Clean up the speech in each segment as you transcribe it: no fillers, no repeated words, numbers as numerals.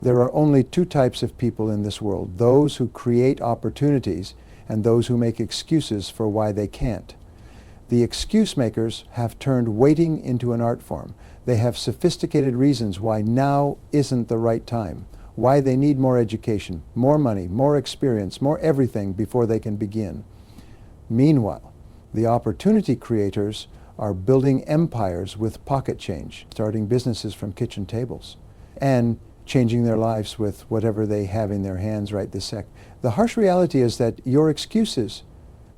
There are only two types of people in this world: those who create opportunities and those who make excuses for why they can't. The excuse makers have turned waiting into an art form. They have sophisticated reasons why now isn't the right time, why they need more education, more money, more experience, more everything before they can begin. Meanwhile, the opportunity creators are building empires with pocket change, starting businesses from kitchen tables, and changing their lives with whatever they have in their hands right this sec. The harsh reality is that your excuses,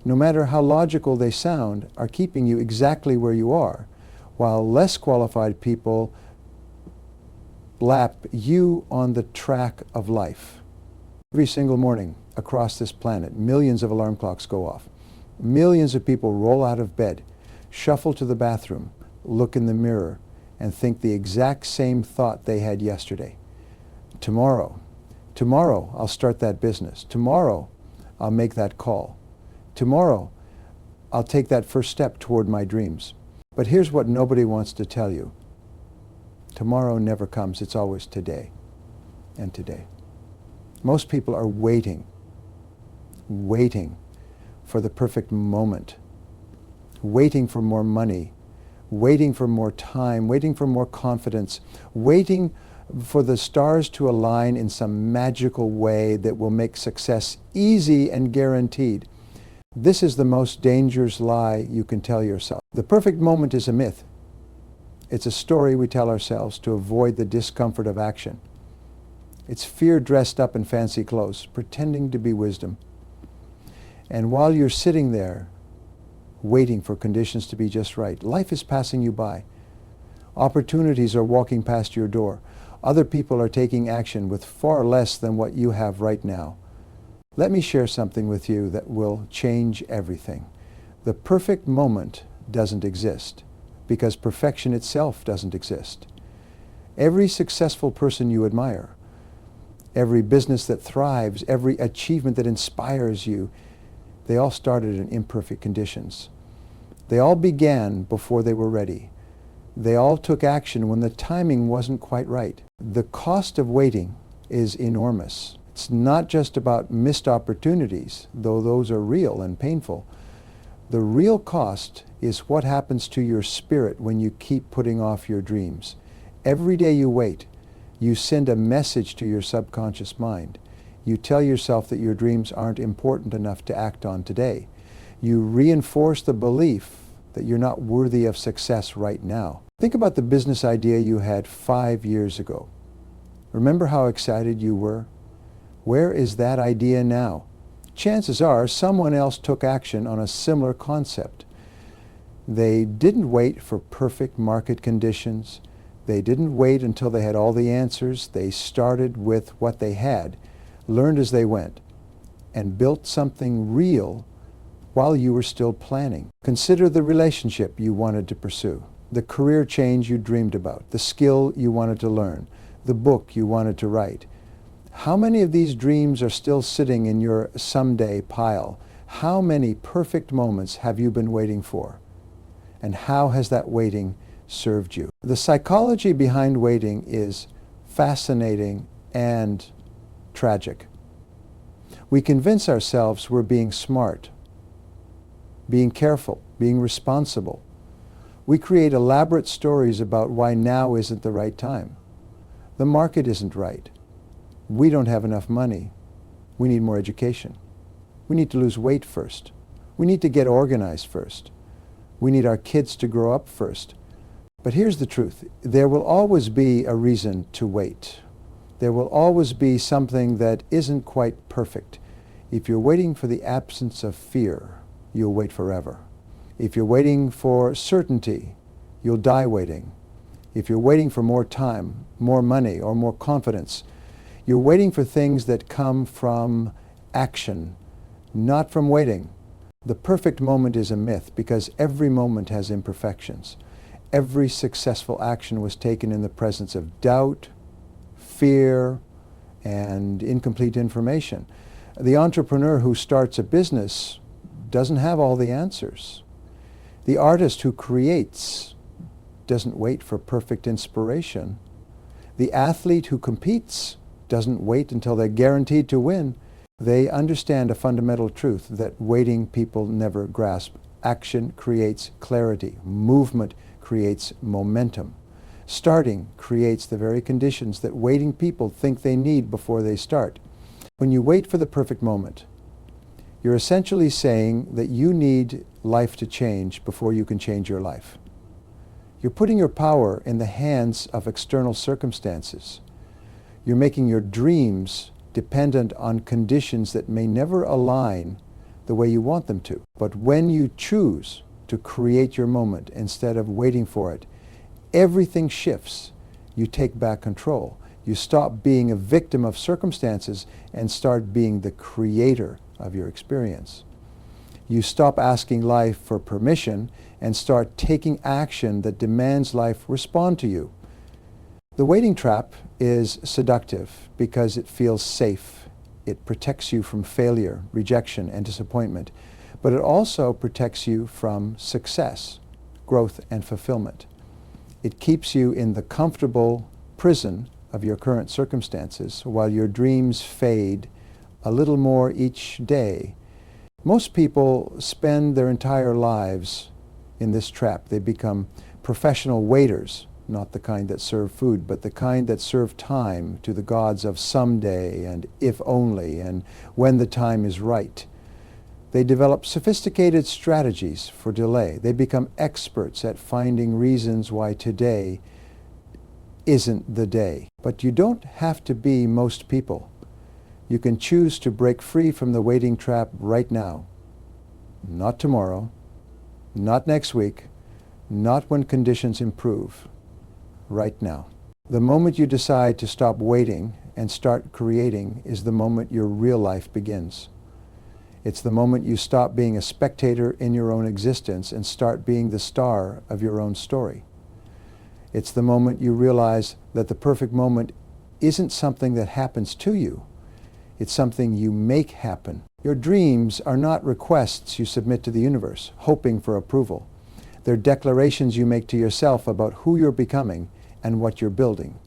no matter how logical they sound, are keeping you exactly where you are, while less qualified people lap you on the track of life. Every single morning across this planet, millions of alarm clocks go off. Millions of people roll out of bed, shuffle to the bathroom, look in the mirror, and think the exact same thought they had yesterday. Tomorrow I'll start that business. Tomorrow I'll make that call. Tomorrow I'll take that first step toward my dreams. But here's what nobody wants to tell you. Tomorrow never comes. It's always today and today. Most people are waiting for the perfect moment, waiting for more money, waiting for more time, waiting for more confidence, waiting for the stars to align in some magical way that will make success easy and guaranteed. This is the most dangerous lie you can tell yourself. The perfect moment is a myth. It's a story we tell ourselves to avoid the discomfort of action. It's fear dressed up in fancy clothes, pretending to be wisdom. And while you're sitting there, waiting for conditions to be just right, life is passing you by. Opportunities are walking past your door. Other people are taking action with far less than what you have right now. Let me share something with you that will change everything. The perfect moment doesn't exist because perfection itself doesn't exist. Every successful person you admire, every business that thrives, every achievement that inspires you, they all started in imperfect conditions. They all began before they were ready. They all took action when the timing wasn't quite right. The cost of waiting is enormous. It's not just about missed opportunities, though those are real and painful. The real cost is what happens to your spirit when you keep putting off your dreams. Every day you wait, you send a message to your subconscious mind. You tell yourself that your dreams aren't important enough to act on today. You reinforce the belief that you're not worthy of success right now. Think about the business idea you had 5 years ago. Remember how excited you were? Where is that idea now? Chances are someone else took action on a similar concept. They didn't wait for perfect market conditions. They didn't wait until they had all the answers. They started with what they had, learned as they went, and built something real while you were still planning. Consider the relationship you wanted to pursue, the career change you dreamed about, the skill you wanted to learn, the book you wanted to write. How many of these dreams are still sitting in your someday pile? How many perfect moments have you been waiting for? And how has that waiting served you? The psychology behind waiting is fascinating and tragic. We convince ourselves we're being smart, being careful, being responsible. We create elaborate stories about why now isn't the right time. The market isn't right. We don't have enough money. We need more education. We need to lose weight first. We need to get organized first. We need our kids to grow up first. But here's the truth. There will always be a reason to wait. There will always be something that isn't quite perfect. If you're waiting for the absence of fear, you'll wait forever. If you're waiting for certainty, you'll die waiting. If you're waiting for more time, more money, or more confidence, you're waiting for things that come from action, not from waiting. The perfect moment is a myth because every moment has imperfections. Every successful action was taken in the presence of doubt, fear, and incomplete information. The entrepreneur who starts a business doesn't have all the answers. The artist who creates doesn't wait for perfect inspiration. The athlete who competes doesn't wait until they're guaranteed to win. They understand a fundamental truth that waiting people never grasp. Action creates clarity. Movement creates momentum. Starting creates the very conditions that waiting people think they need before they start. When you wait for the perfect moment, you're essentially saying that you need life to change before you can change your life. You're putting your power in the hands of external circumstances. You're making your dreams dependent on conditions that may never align the way you want them to. But when you choose to create your moment instead of waiting for it, everything shifts. You take back control. You stop being a victim of circumstances and start being the creator of your experience. You stop asking life for permission and start taking action that demands life respond to you. The waiting trap is seductive because it feels safe. It protects you from failure, rejection, and disappointment. But it also protects you from success, growth, and fulfillment. It keeps you in the comfortable prison of your current circumstances while your dreams fade a little more each day. Most people spend their entire lives in this trap. They become professional waiters, not the kind that serve food, but the kind that serve time to the gods of someday and if only and when the time is right. They develop sophisticated strategies for delay. They become experts at finding reasons why today isn't the day. But you don't have to be most people. You can choose to break free from the waiting trap right now. Not tomorrow, not next week, not when conditions improve. Right now. The moment you decide to stop waiting and start creating is the moment your real life begins. It's the moment you stop being a spectator in your own existence and start being the star of your own story. It's the moment you realize that the perfect moment isn't something that happens to you. It's something you make happen. Your dreams are not requests you submit to the universe, hoping for approval. They're declarations you make to yourself about who you're becoming and what you're building.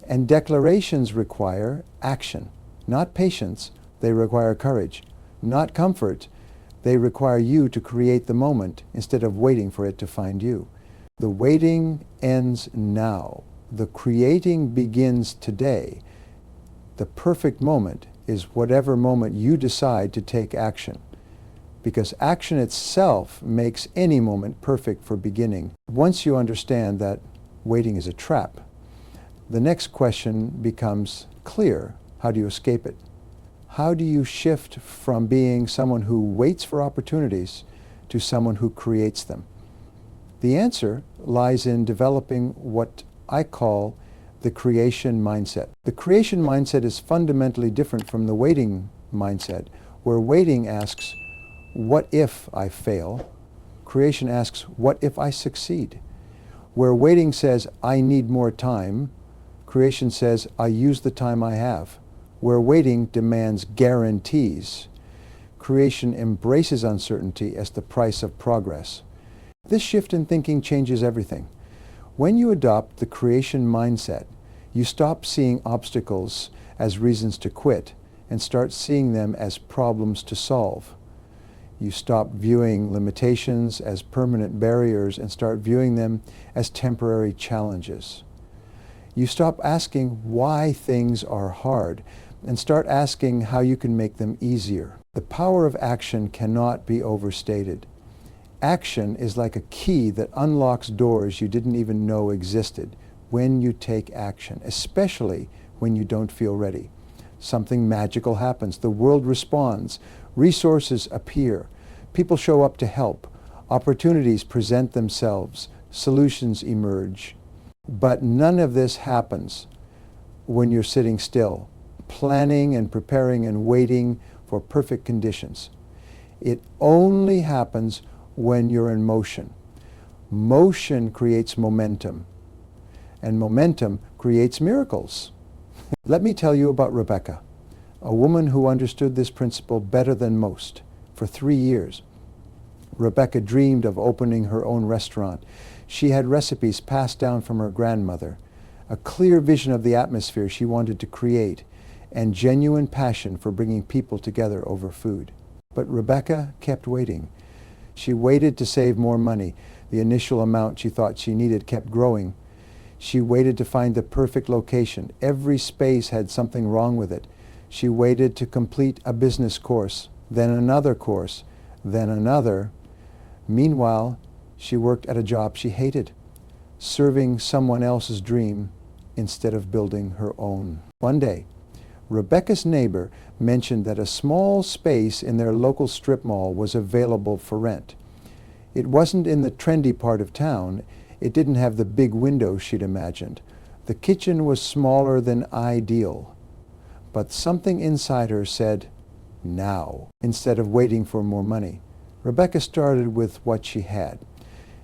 And declarations require action, not patience. They require courage, not comfort. They require you to create the moment instead of waiting for it to find you. The waiting ends now. The creating begins today. The perfect moment is whatever moment you decide to take action. Because action itself makes any moment perfect for beginning. Once you understand that waiting is a trap, the next question becomes clear. How do you escape it? How do you shift from being someone who waits for opportunities to someone who creates them? The answer lies in developing what I call the creation mindset. The creation mindset is fundamentally different from the waiting mindset, where waiting asks, what if I fail? Creation asks, what if I succeed? Where waiting says, I need more time, creation says, I use the time I have. Where waiting demands guarantees, creation embraces uncertainty as the price of progress. This shift in thinking changes everything. When you adopt the creation mindset, you stop seeing obstacles as reasons to quit and start seeing them as problems to solve. You stop viewing limitations as permanent barriers and start viewing them as temporary challenges. You stop asking why things are hard and start asking how you can make them easier. The power of action cannot be overstated. Action is like a key that unlocks doors you didn't even know existed when you take action, especially when you don't feel ready. Something magical happens. The world responds. Resources appear. People show up to help. Opportunities present themselves. Solutions emerge. But none of this happens when you're sitting still, planning and preparing and waiting for perfect conditions. It only happens when you're in motion. Motion creates momentum, and momentum creates miracles. Let me tell you about Rebecca, a woman who understood this principle better than most. For 3 years, Rebecca dreamed of opening her own restaurant. She had recipes passed down from her grandmother, a clear vision of the atmosphere she wanted to create, and genuine passion for bringing people together over food. But Rebecca kept waiting. She waited to save more money. The initial amount she thought she needed kept growing. She waited to find the perfect location. Every space had something wrong with it. She waited to complete a business course, then another course, then another. Meanwhile, she worked at a job she hated, serving someone else's dream instead of building her own. One day, Rebecca's neighbor mentioned that a small space in their local strip mall was available for rent. It wasn't in the trendy part of town. It didn't have the big windows she'd imagined. The kitchen was smaller than ideal. But something inside her said, now, instead of waiting for more money. Rebecca started with what she had.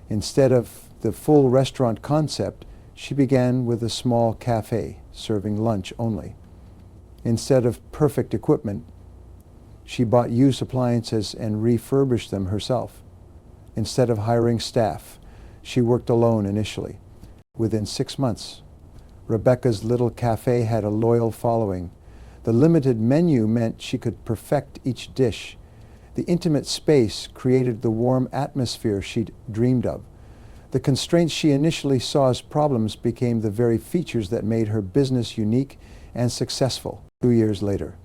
Instead of the full restaurant concept, she began with a small cafe, serving lunch only. Instead of perfect equipment, she bought used appliances and refurbished them herself. Instead of hiring staff, she worked alone initially. Within 6 months, Rebecca's little cafe had a loyal following. The limited menu meant she could perfect each dish. The intimate space created the warm atmosphere she'd dreamed of. The constraints she initially saw as problems became the very features that made her business unique and successful. 2 years later,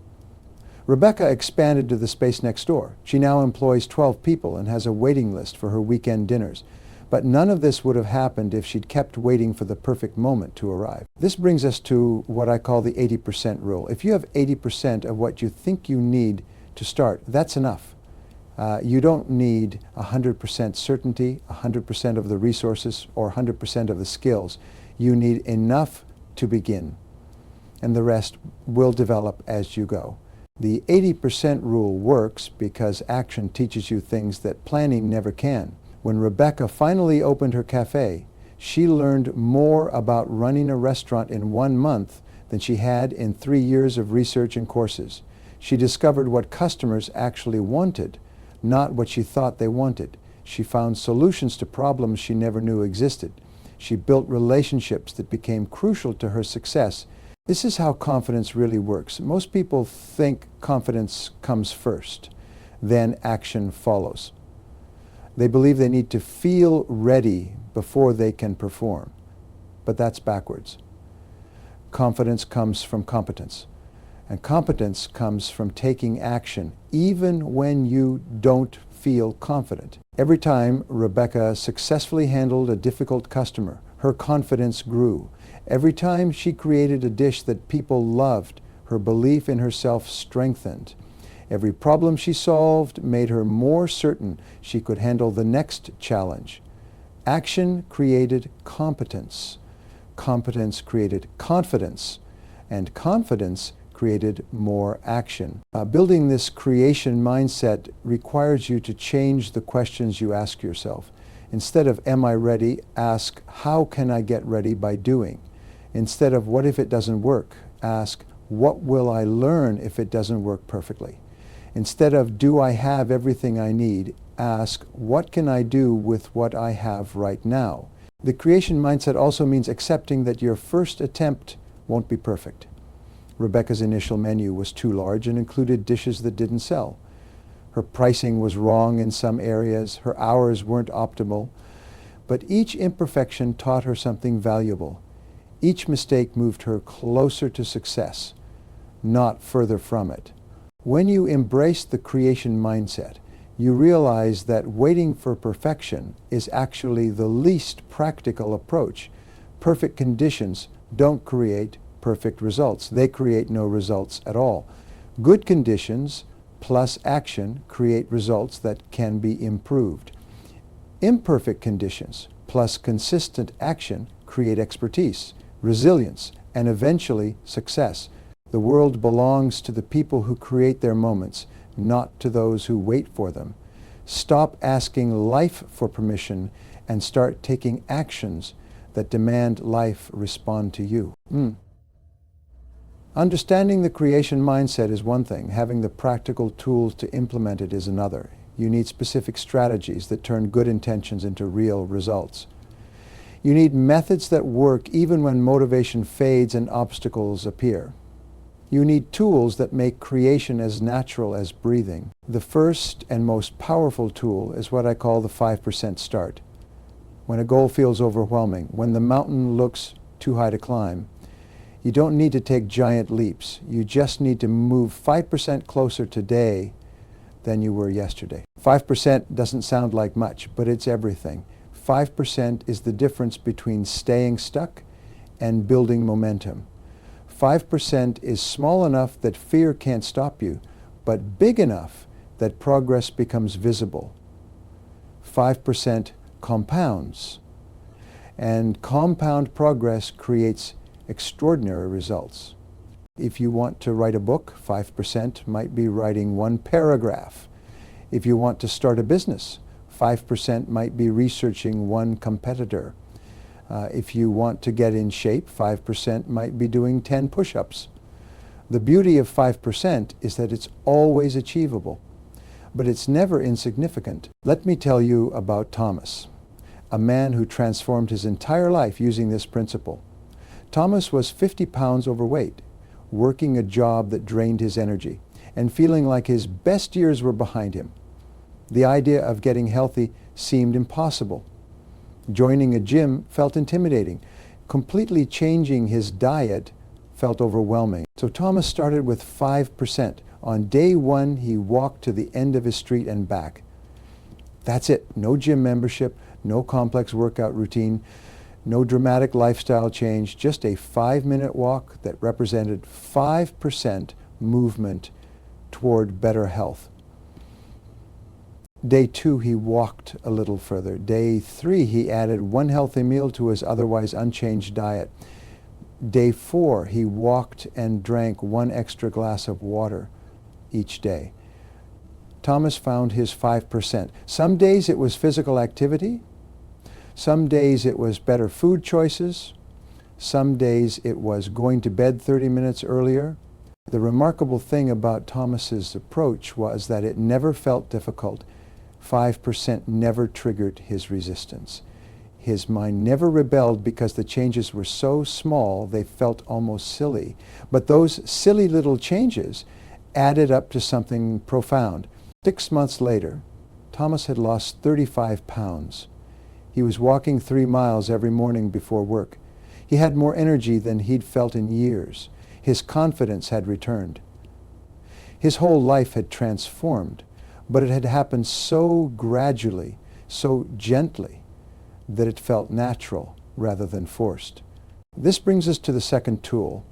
Rebecca expanded to the space next door. She now employs 12 people and has a waiting list for her weekend dinners. But none of this would have happened if she'd kept waiting for the perfect moment to arrive. This brings us to what I call the 80% rule. If you have 80% of what you think you need to start, that's enough. You don't need 100% certainty, 100% of the resources, or 100% of the skills. You need enough to begin, and the rest will develop as you go. The 80% rule works because action teaches you things that planning never can. When Rebecca finally opened her cafe, she learned more about running a restaurant in 1 month than she had in 3 years of research and courses. She discovered what customers actually wanted, not what she thought they wanted. She found solutions to problems she never knew existed. She built relationships that became crucial to her success. This is how confidence really works. Most people think confidence comes first, then action follows. They believe they need to feel ready before they can perform. But that's backwards. Confidence comes from competence. And competence comes from taking action, even when you don't feel confident. Every time Rebecca successfully handled a difficult customer, her confidence grew. Every time she created a dish that people loved, her belief in herself strengthened. Every problem she solved made her more certain she could handle the next challenge. Action created competence. Competence created confidence. And confidence created more action. Building this creation mindset requires you to change the questions you ask yourself. Instead of, am I ready? Ask, how can I get ready by doing? Instead of, what if it doesn't work? Ask, what will I learn if it doesn't work perfectly? Instead of, do I have everything I need? Ask, what can I do with what I have right now? The creation mindset also means accepting that your first attempt won't be perfect. Rebecca's initial menu was too large and included dishes that didn't sell. Her pricing was wrong in some areas. Her hours weren't optimal. But each imperfection taught her something valuable. Each mistake moved her closer to success, not further from it. When you embrace the creation mindset, you realize that waiting for perfection is actually the least practical approach. Perfect conditions don't create perfect results. They create no results at all. Good conditions plus action create results that can be improved. Imperfect conditions plus consistent action create expertise, resilience, and eventually success. The world belongs to the people who create their moments, not to those who wait for them. Stop asking life for permission and start taking actions that demand life respond to you. Understanding the creation mindset is one thing. Having the practical tools to implement it is another. You need specific strategies that turn good intentions into real results. You need methods that work even when motivation fades and obstacles appear. You need tools that make creation as natural as breathing. The first and most powerful tool is what I call the 5% start. When a goal feels overwhelming, when the mountain looks too high to climb, you don't need to take giant leaps. You just need to move 5% closer today than you were yesterday. 5% doesn't sound like much, but it's everything. 5% is the difference between staying stuck and building momentum. 5% is small enough that fear can't stop you, but big enough that progress becomes visible. 5% compounds, and compound progress creates extraordinary results. If you want to write a book, 5% might be writing one paragraph. If you want to start a business, 5% might be researching one competitor. If you want to get in shape, 5% might be doing 10 push-ups. The beauty of 5% is that it's always achievable, but it's never insignificant. Let me tell you about Thomas, a man who transformed his entire life using this principle. Thomas was 50 pounds overweight, working a job that drained his energy, and feeling like his best years were behind him. The idea of getting healthy seemed impossible. Joining a gym felt intimidating. Completely changing his diet felt overwhelming. So Thomas started with 5%. On day one, he walked to the end of his street and back. That's it. No gym membership, no complex workout routine, no dramatic lifestyle change, just a 5-minute walk that represented 5% movement toward better health. Day 2, he walked a little further. Day 3, he added one healthy meal to his otherwise unchanged diet. Day 4, he walked and drank one extra glass of water each day. Thomas found his 5%. Some days it was physical activity. Some days it was better food choices. Some days it was going to bed 30 minutes earlier. The remarkable thing about Thomas's approach was that it never felt difficult. 5% never triggered his resistance. His mind never rebelled because the changes were so small they felt almost silly. But those silly little changes added up to something profound. 6 months later, Thomas had lost 35 pounds. He was walking 3 miles every morning before work. He had more energy than he'd felt in years. His confidence had returned. His whole life had transformed, but it had happened so gradually, so gently, that it felt natural rather than forced. This brings us to the second tool,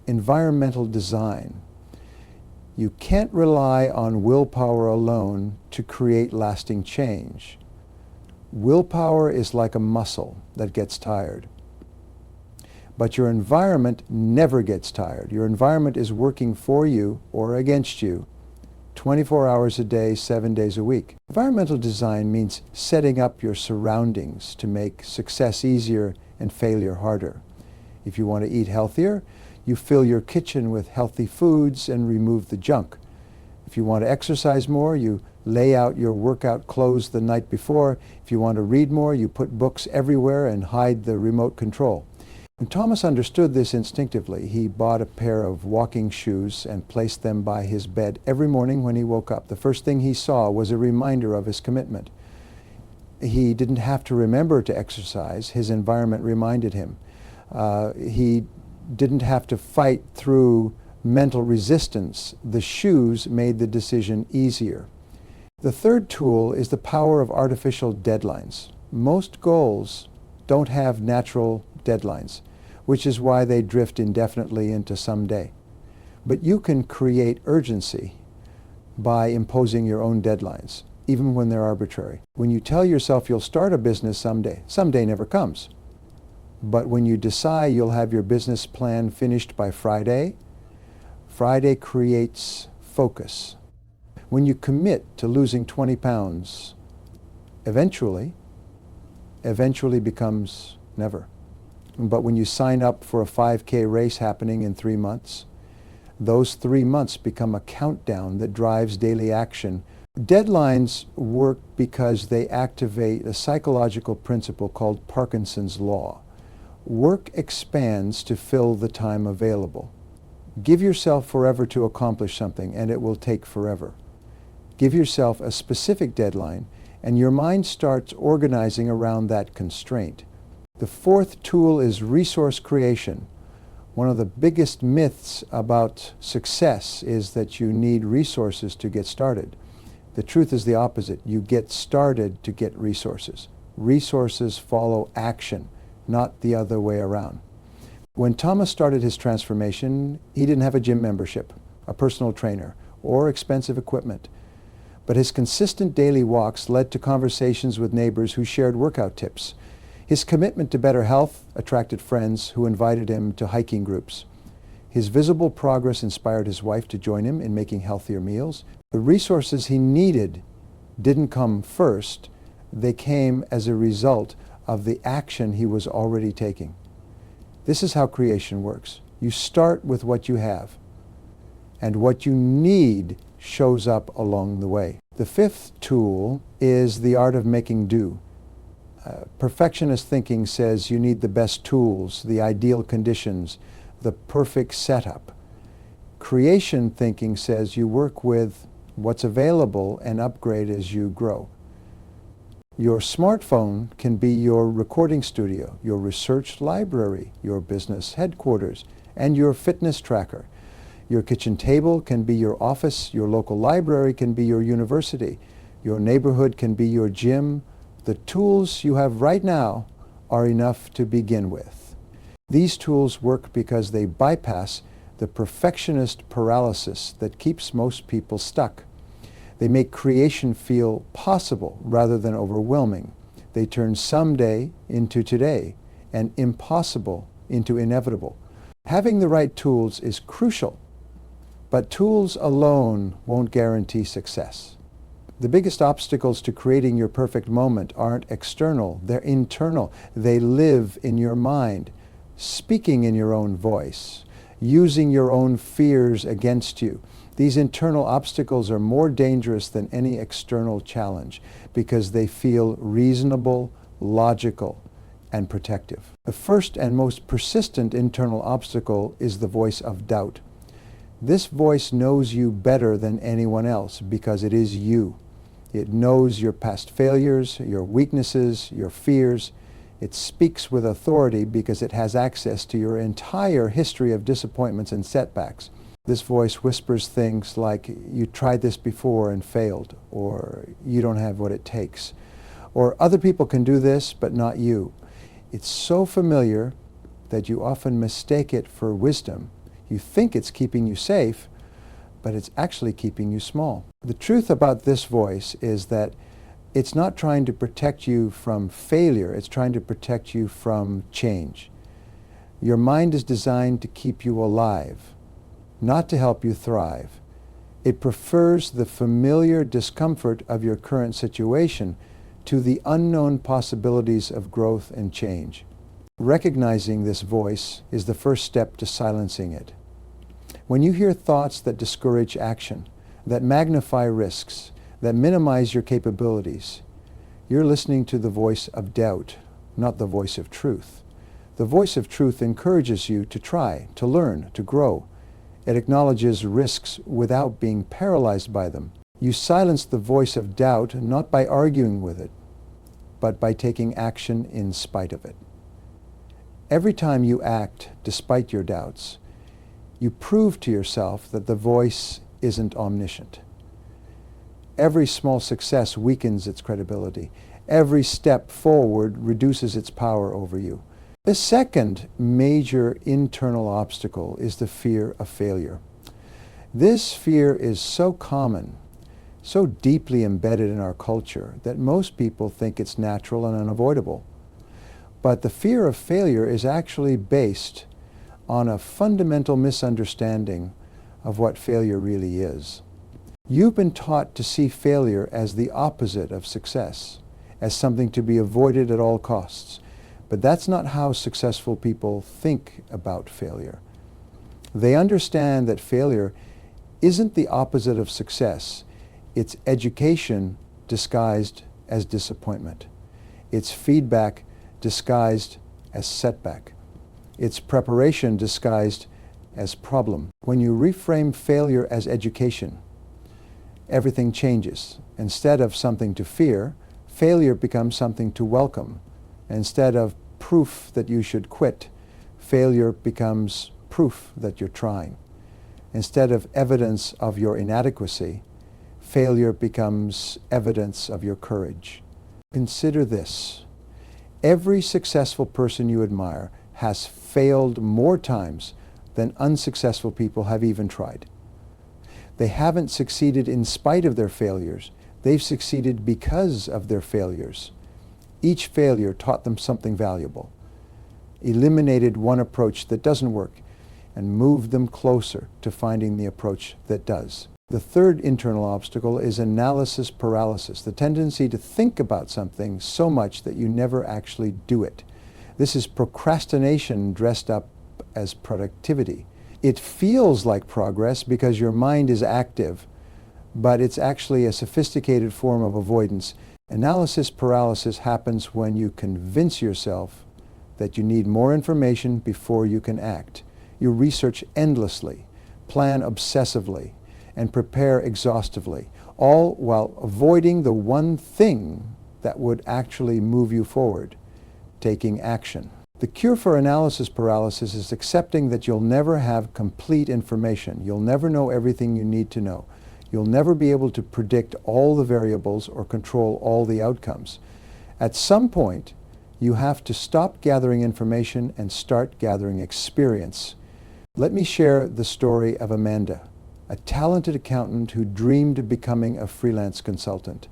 environmental design. You can't rely on willpower alone to create lasting change. Willpower is like a muscle that gets tired. But your environment never gets tired. Your environment is working for you or against you 24 hours a day, 7 days a week. Environmental design means setting up your surroundings to make success easier and failure harder. If you want to eat healthier, you fill your kitchen with healthy foods and remove the junk. If you want to exercise more, you lay out your workout clothes the night before. If you want to read more, you put books everywhere and hide the remote control. When Thomas understood this instinctively, he bought a pair of walking shoes and placed them by his bed every morning when he woke up. The first thing he saw was a reminder of his commitment. He didn't have to remember to exercise. His environment reminded him. He didn't have to fight through mental resistance. The shoes made the decision easier. The third tool is the power of artificial deadlines. Most goals don't have natural deadlines, which is why they drift indefinitely into someday. But you can create urgency by imposing your own deadlines, even when they're arbitrary. When you tell yourself you'll start a business someday never comes. But when you decide you'll have your business plan finished by Friday, Friday creates focus. When you commit to losing 20 pounds, eventually becomes never. But when you sign up for a 5K race happening in 3 months, those 3 months become a countdown that drives daily action Deadlines work because they activate a psychological principle called Parkinson's law. Work expands to fill the time available. Give yourself forever to accomplish something, and it will take forever. Give yourself a specific deadline, and your mind starts organizing around that constraint. The fourth tool is resource creation. One of the biggest myths about success is that you need resources to get started. The truth is the opposite. You get started to get resources. Resources follow action, not the other way around. When Thomas started his transformation, he didn't have a gym membership, a personal trainer, or expensive equipment. But his consistent daily walks led to conversations with neighbors who shared workout tips. His commitment to better health attracted friends who invited him to hiking groups. His visible progress inspired his wife to join him in making healthier meals. The resources he needed didn't come first. They came as a result of the action he was already taking. This is how creation works. You start with what you have, and what you need shows up along the way. The fifth tool is the art of making do. Perfectionist thinking says you need the best tools, the ideal conditions, the perfect setup. Creation thinking says you work with what's available and upgrade as you grow. Your smartphone can be your recording studio, your research library, your business headquarters, and your fitness tracker. Your kitchen table can be your office, your local library can be your university, your neighborhood can be your gym. The tools you have right now are enough to begin with. These tools work because they bypass the perfectionist paralysis that keeps most people stuck. They make creation feel possible rather than overwhelming. They turn someday into today and impossible into inevitable. Having the right tools is crucial, but tools alone won't guarantee success. The biggest obstacles to creating your perfect moment aren't external, they're internal. They live in your mind, speaking in your own voice, using your own fears against you. These internal obstacles are more dangerous than any external challenge because they feel reasonable, logical, and protective. The first and most persistent internal obstacle is the voice of doubt. This voice knows you better than anyone else because it is you. It knows your past failures, your weaknesses, your fears. It speaks with authority because it has access to your entire history of disappointments and setbacks. This voice whispers things like, you tried this before and failed, or you don't have what it takes, or other people can do this, but not you. It's so familiar that you often mistake it for wisdom. You think it's keeping you safe, but it's actually keeping you small. The truth about this voice is that it's not trying to protect you from failure, it's trying to protect you from change. Your mind is designed to keep you alive, not to help you thrive. It prefers the familiar discomfort of your current situation to the unknown possibilities of growth and change. Recognizing this voice is the first step to silencing it. When you hear thoughts that discourage action, that magnify risks, that minimize your capabilities, you're listening to the voice of doubt, not the voice of truth. The voice of truth encourages you to try, to learn, to grow. It acknowledges risks without being paralyzed by them. You silence the voice of doubt not by arguing with it, but by taking action in spite of it. Every time you act despite your doubts, you prove to yourself that the voice isn't omniscient. Every small success weakens its credibility. Every step forward reduces its power over you. The second major internal obstacle is the fear of failure. This fear is so common, so deeply embedded in our culture, that most people think it's natural and unavoidable. But the fear of failure is actually based on a fundamental misunderstanding of what failure really is. You've been taught to see failure as the opposite of success, as something to be avoided at all costs. But that's not how successful people think about failure. They understand that failure isn't the opposite of success. It's education disguised as disappointment. It's feedback disguised as setback. It's preparation disguised as problem. When you reframe failure as education, everything changes. Instead of something to fear, failure becomes something to welcome. Instead of proof that you should quit, failure becomes proof that you're trying. Instead of evidence of your inadequacy, failure becomes evidence of your courage. Consider this. Every successful person you admire has failed more times than unsuccessful people have even tried. They haven't succeeded in spite of their failures. They've succeeded because of their failures. Each failure taught them something valuable, eliminated one approach that doesn't work, and moved them closer to finding the approach that does. The third internal obstacle is analysis paralysis, the tendency to think about something so much that you never actually do it. This is procrastination dressed up as productivity. It feels like progress because your mind is active, but it's actually a sophisticated form of avoidance. Analysis paralysis happens when you convince yourself that you need more information before you can act. You research endlessly, plan obsessively, and prepare exhaustively, all while avoiding the one thing that would actually move you forward, taking action. The cure for analysis paralysis is accepting that you'll never have complete information. You'll never know everything you need to know. You'll never be able to predict all the variables or control all the outcomes. At some point, you have to stop gathering information and start gathering experience. Let me share the story of Amanda, a talented accountant who dreamed of becoming a freelance consultant.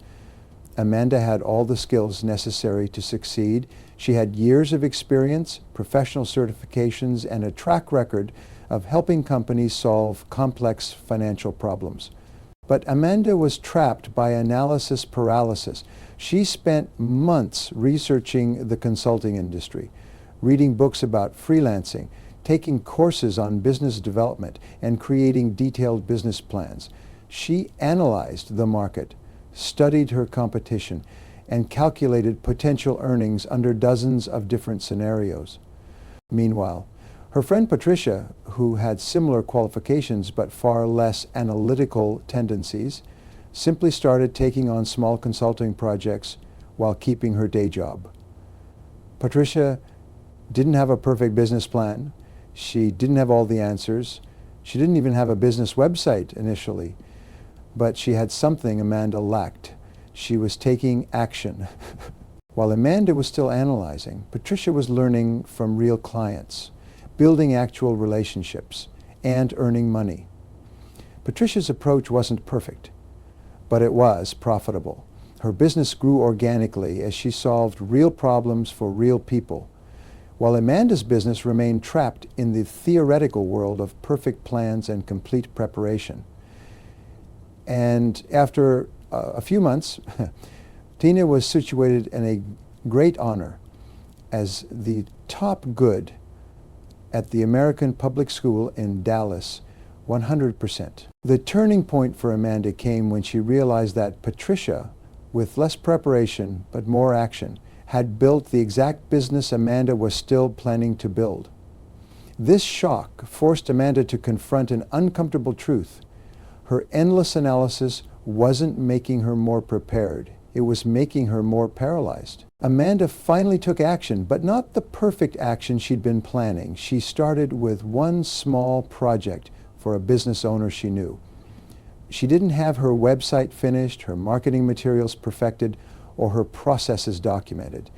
Amanda had all the skills necessary to succeed. She had years of experience, professional certifications, and a track record of helping companies solve complex financial problems. But Amanda was trapped by analysis paralysis. She spent months researching the consulting industry, reading books about freelancing, taking courses on business development, and creating detailed business plans. She analyzed the market, studied her competition, and calculated potential earnings under dozens of different scenarios. Meanwhile, her friend Patricia, who had similar qualifications but far less analytical tendencies, simply started taking on small consulting projects while keeping her day job. Patricia didn't have a perfect business plan. She didn't have all the answers. She didn't even have a business website initially. But she had something Amanda lacked. She was taking action. While Amanda was still analyzing, Patricia was learning from real clients, building actual relationships, and earning money. Patricia's approach wasn't perfect, but it was profitable. Her business grew organically as she solved real problems for real people, while Amanda's business remained trapped in the theoretical world of perfect plans and complete preparation. And after a few months, Tina was situated in a great honor as the top good at the American Public School in Dallas, 100%. The turning point for Amanda came when she realized that Patricia, with less preparation but more action, had built the exact business Amanda was still planning to build. This shock forced Amanda to confront an uncomfortable truth. Her endless analysis wasn't making her more prepared. It was making her more paralyzed. Amanda finally took action, but not the perfect action she'd been planning. She started with one small project for a business owner she knew. She didn't have her website finished, her marketing materials perfected, or her processes documented.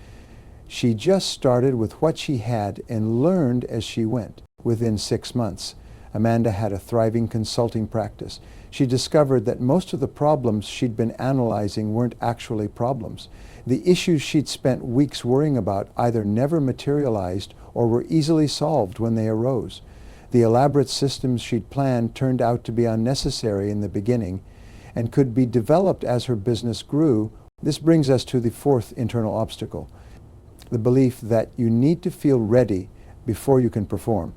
She just started with what she had and learned as she went. Within 6 months, Amanda had a thriving consulting practice. She discovered that most of the problems she'd been analyzing weren't actually problems. The issues she'd spent weeks worrying about either never materialized or were easily solved when they arose. The elaborate systems she'd planned turned out to be unnecessary in the beginning and could be developed as her business grew. This brings us to the fourth internal obstacle, the belief that you need to feel ready before you can perform.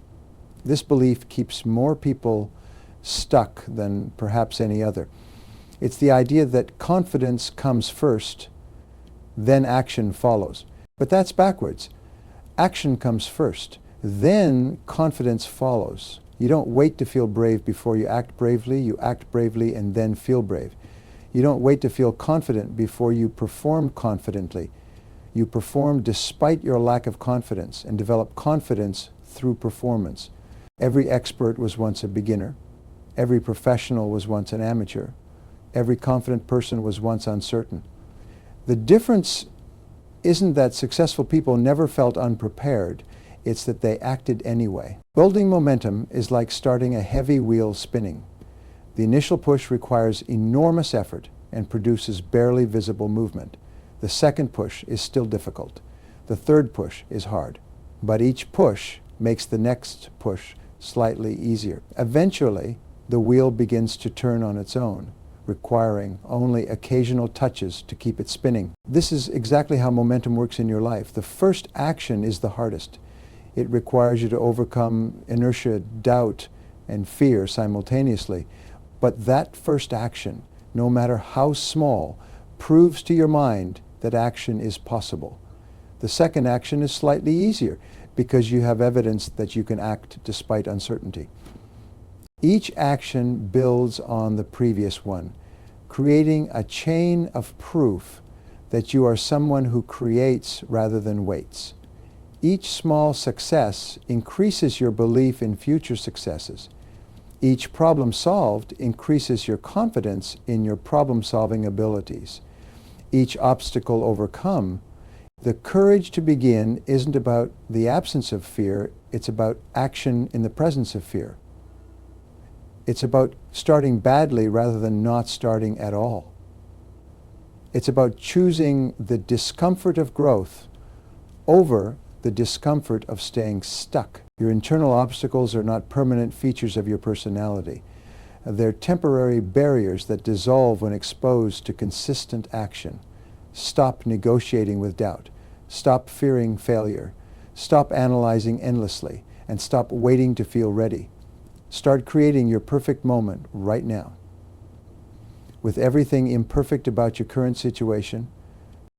This belief keeps more people stuck than perhaps any other. It's the idea that confidence comes first, then action follows. But that's backwards. Action comes first, then confidence follows. You don't wait to feel brave before you act bravely. You act bravely and then feel brave. You don't wait to feel confident before you perform confidently. You perform despite your lack of confidence and develop confidence through performance. Every expert was once a beginner. Every professional was once an amateur. Every confident person was once uncertain. The difference isn't that successful people never felt unprepared. It's that they acted anyway. Building momentum is like starting a heavy wheel spinning. The initial push requires enormous effort and produces barely visible movement. The second push is still difficult. The third push is hard. But each push makes the next push slightly easier. Eventually, the wheel begins to turn on its own, requiring only occasional touches to keep it spinning. This is exactly how momentum works in your life. The first action is the hardest. It requires you to overcome inertia, doubt, and fear simultaneously. But that first action, no matter how small, proves to your mind that action is possible. The second action is slightly easier because you have evidence that you can act despite uncertainty. Each action builds on the previous one, creating a chain of proof that you are someone who creates rather than waits. Each small success increases your belief in future successes. Each problem solved increases your confidence in your problem-solving abilities. Each obstacle overcome, the courage to begin isn't about the absence of fear, it's about action in the presence of fear. It's about starting badly rather than not starting at all. It's about choosing the discomfort of growth over the discomfort of staying stuck. Your internal obstacles are not permanent features of your personality. They're temporary barriers that dissolve when exposed to consistent action. Stop negotiating with doubt. Stop fearing failure. Stop analyzing endlessly. And stop waiting to feel ready. Start creating your perfect moment right now. With everything imperfect about your current situation,